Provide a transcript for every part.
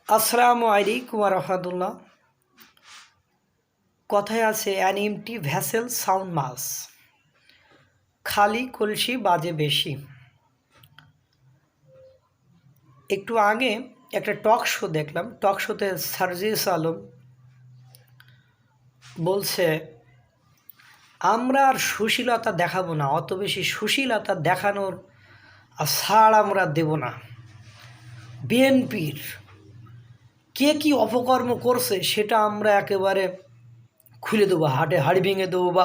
আসসালামু আলাইকুম রহমতুল্লাহ। কথায় আছে an empty vessel sound much, খালি কলসি বাজে বেশি। একটু আগে একটা টক শো দেখলাম। টক শোতে সার্জিস আলম বলছে, আমরা আর সুশীলতা দেখাবো না, অত বেশি সুশীলতা দেখানোর ছাড় আমরা দেব না। বিএনপির কে কী অপকর্ম করছে সেটা আমরা একেবারে খুলে দেবো, হাড়ি ভেঙে দেবো বা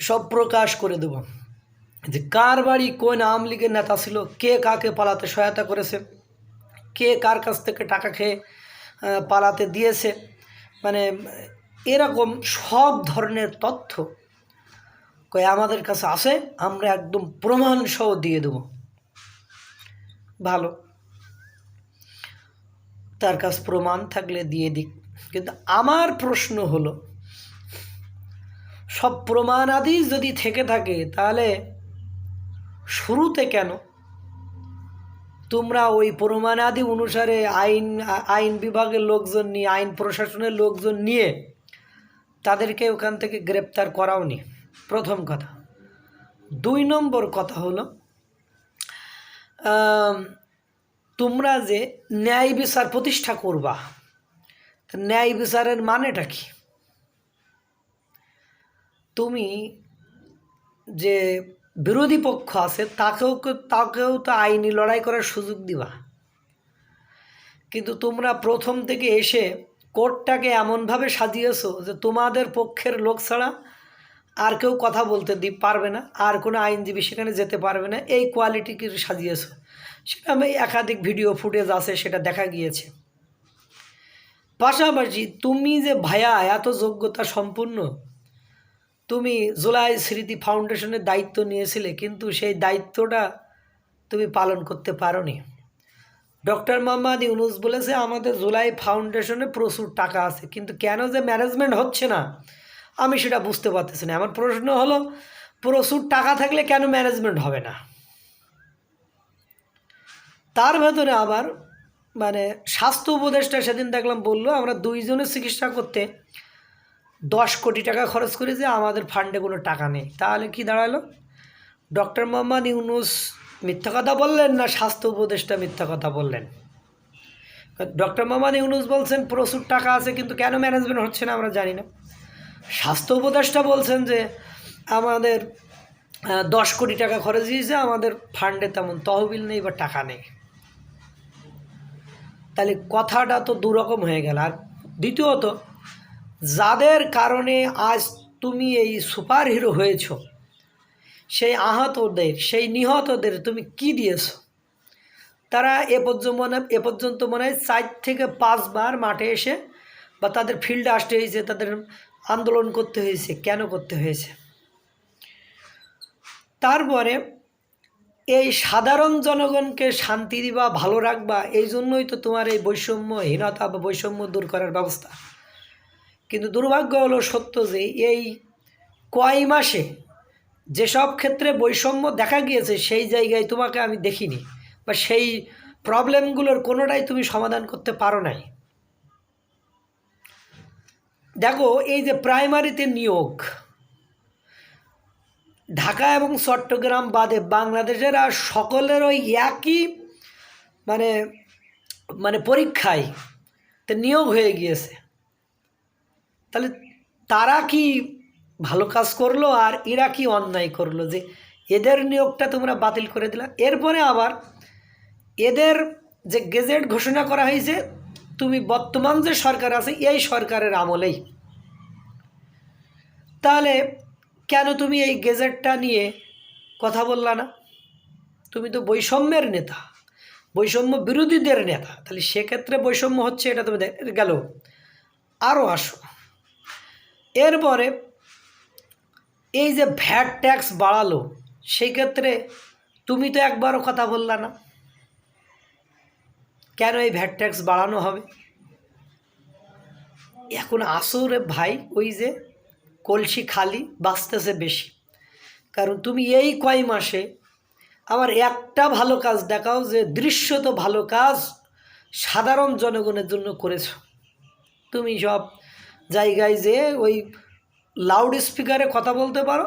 সব প্রকাশ করে দেব। যে কার বাড়ি কোন আওয়ামী লীগের নেতা ছিল, কে কাকে পালাতে সহায়তা করেছে, কে কার কাছ থেকে টাকা খেয়ে পালাতে দিয়েছে, মানে এরকম সব ধরনের তথ্য আমাদের কাছে আসে, আমরা একদম প্রমাণ সহ দিয়ে দেব। ভালো, তার কাছ প্রমাণ থাকলে দিয়ে দিক। কিন্তু আমার প্রশ্ন হলো, সব প্রমাণ আদি যদি থেকে থাকে তাহলে শুরুতে কেন তোমরা ওই প্রমাণাদি অনুসারে আইন বিভাগের লোকজন নিয়ে, আইন প্রশাসনের লোকজন নিয়ে তাদেরকে ওখান থেকে গ্রেপ্তার করাওনি? প্রথম কথা। 2 নম্বর কথা হলো, তোমরা যে ন্যায় বিচার প্রতিষ্ঠা করবা, ন্যায় বিচারের মানেটা কি? তুমি যে বিরোধী পক্ষ আছে তাকেও তো আইনি লড়াই করার সুযোগ দিবা। কিন্তু তোমরা প্রথম থেকে এসে কোর্টটাকে এমনভাবে সাজিয়েছো যে তোমাদের পক্ষের লোক ছাড়া আর কেউ কথা বলতে পারবে না, আর কোনো আইনজীবী সেখানে যেতে পারবে না, এই কোয়ালিটিকে সাজিয়েছো। সেটা আমি একাধিক ভিডিও ফুটেজ আছে, সেটা দেখা গিয়েছে। পাশাপাশি তুমি যে ভাইয়া এত যোগ্যতা সম্পূর্ণ, তুমি জুলাই স্মৃতি ফাউন্ডেশনের দায়িত্ব নিয়েছিলে, কিন্তু সেই দায়িত্বটা তুমি পালন করতে পারোনি। ডক্টর মোহাম্মদ ইউনুস বলেছে আমাদের জুলাই ফাউন্ডেশনে প্রচুর টাকা আছে, কিন্তু কেন যে ম্যানেজমেন্ট হচ্ছে না আমি সেটা বুঝতে পারতেছি না। আমার প্রশ্ন হলো, প্রচুর টাকা থাকলে কেন ম্যানেজমেন্ট হবে না? তার ভেতরে আবার মানে স্বাস্থ্য উপদেষ্টা সেদিন দেখলাম বললো, আমরা 2 জনের চিকিৎসা করতে 10 কোটি টাকা খরচ করেছি, আমাদের ফান্ডে কোনো টাকা নেই। তাহলে কি দাঁড়ালো? ডক্টর মোহাম্মদ ইউনুস মিথ্যা কথা বললেন না স্বাস্থ্য উপদেষ্টা মিথ্যা কথা বললেন? ডক্টর মোহাম্মদ ইউনুস বলছেন প্রচুর টাকা আছে, কিন্তু কেন ম্যানেজমেন্ট হচ্ছে না আমরা জানি না। স্বাস্থ্য উপদেষ্টা বলছেন যে আমাদের 10 কোটি টাকা খরচ দিয়েছে, আমাদের ফান্ডে তেমন তহবিল নেই বা টাকা নেই। তাহলে কথাটা তো দুরকম হয়ে গেল। আর দ্বিতীয়ত, যাদের কারণে আজ তুমি এই সুপার হিরো হয়েছ, সেই আহতদের, সেই নিহতদের তুমি কি দিয়েছো? তারা এ পর্যন্ত মনে হয় 4 থেকে 5 বার মাঠে এসে বা তাদের ফিল্ডে আসতে হয়েছে, তাদের আন্দোলন করতে হয়েছে। কেন করতে হয়েছে? তারপরে এই সাধারণ জনগণকে শান্তি দিবা, ভালো রাখবা, এই জন্যই তো তোমার এই বৈষম্যহীনতা বা বৈষম্য দূর করার ব্যবস্থা। কিন্তু দুর্ভাগ্য হলো সত্য যে এই কয় মাসে যেসব ক্ষেত্রে বৈষম্য দেখা গিয়েছে সেই জায়গায় তোমাকে আমি দেখিনি, বা সেই প্রবলেমগুলোর কোনোটাই তুমি সমাধান করতে পারো নাই। দেখো, এই যে প্রাইমারিতে নিয়োগ, ঢাকা এবং চট্টগ্রাম বাদে বাংলাদেশের আর সকলের ওই একই মানে মানে পরীক্ষায় তো নিয়োগ হয়ে গিয়েছে। তাহলে তারা কি ভালো কাজ করলো আর এরা কি অন্যায় করলো যে এদের নিয়োগটা তোমরা বাতিল করে দিলা? এরপরে আবার এদের যে গেজেট ঘোষণা করা হয়েছে তুমি বর্তমান যে সরকার আছে এই সরকারের আমলেই। তাহলে কেন তুমি এই গেজেটটা নিয়ে কথা বললা না? তুমি তো বৈষম্যের নেতা, বৈষম্য বিরোধীদের নেতা, তাহলে সেক্ষেত্রে বৈষম্য হচ্ছে এটা তুমি গেল। আরও আসো, এরপরে এই যে ভ্যাট ট্যাক্স বাড়ালো, সেই ক্ষেত্রে তুমি তো একবারও কথা বললা না কেন এই ভ্যাট ট্যাক্স বাড়ানো হবে। এখন আসো রে ভাই, ওই যে কলসি খালি বাঁচতেছে বেশি। কারণ তুমি এই কয় মাসে আমার একটা ভালো কাজ দেখাও, যে দৃশ্যত ভালো কাজ সাধারণ জনগণের জন্য করেছো। তুমি সব জায়গায় যে ওই লাউড স্পিকারে কথা বলতে পারো,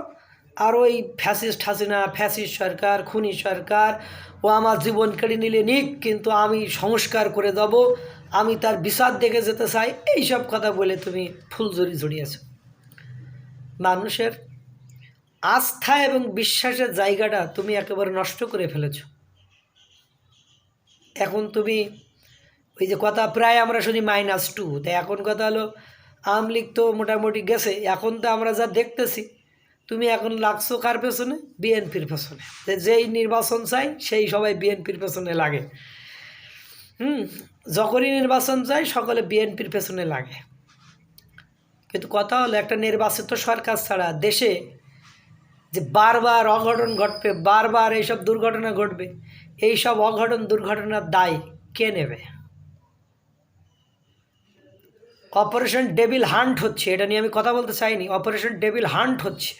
আর ওই ফ্যাসিস্ট হাসিনা, ফ্যাসিস্ট সরকার, খুনি সরকার, ও আমার জীবন কেড়ে নিলে নিক, কিন্তু আমি সংস্কার করে দেব, আমি তার বিচার দেখে যেতে চাই, এইসব কথা বলে তুমি ফুলঝুরি ঝরিয়েছ। মানুষের আস্থা এবং বিশ্বাসের জায়গাটা তুমি একেবারে নষ্ট করে ফেলেছ। এখন তুমি ওই যে কথা প্রায় আমরা শুনি -2, তাই এখন কথা হলো আওয়ামী লীগ তো মোটামুটি গেছে, এখন তো আমরা যা দেখতেছি তুমি এখন লাগছো কার পেছনে? বিএনপির পেছনে। যেই নির্বাচন চাই সেই সবাই বিএনপির পেছনে লাগে। যখনই নির্বাচন চাই সকলে বিএনপির পেছনে লাগে। কিন্তু কথা হলো একটা নির্বাচিত সরকার ছাড়া দেশে যে বারবার অঘটন ঘটবে, বারবার এইসব দুর্ঘটনা ঘটবে, এইসব অঘটন দুর্ঘটনার দায় কে নেবে? অপারেশন ডেভিল হান্ট হচ্ছে, এটা নিয়ে আমি কথা বলতে চাইনি। অপারেশন ডেভিল হান্ট হচ্ছে।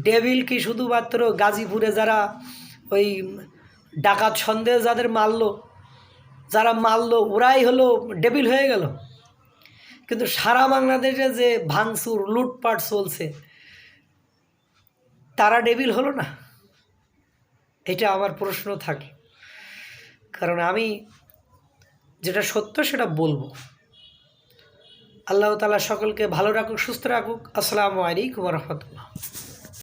ডেভিল কি শুধুমাত্র গাজীপুরে যারা ওই ডাকাত সন্দেহ যাদের মারলো, যারা মারলো ওরাই হলো ডেভিল হয়ে গেল? কিন্তু সারা বাংলাদেশে যে ভাঙচুর লুটপাট চলছে তারা ডেভিল হলো না? এটা আমার প্রশ্ন থাকে। কারণ আমি যেটা সত্য সেটা বলবো। আল্লাহ তাআলা সকলকে ভালো রাখুক, সুস্থ রাখুক। আসসালামু আলাইকুম ওয়া রাহমাতুল্লাহ।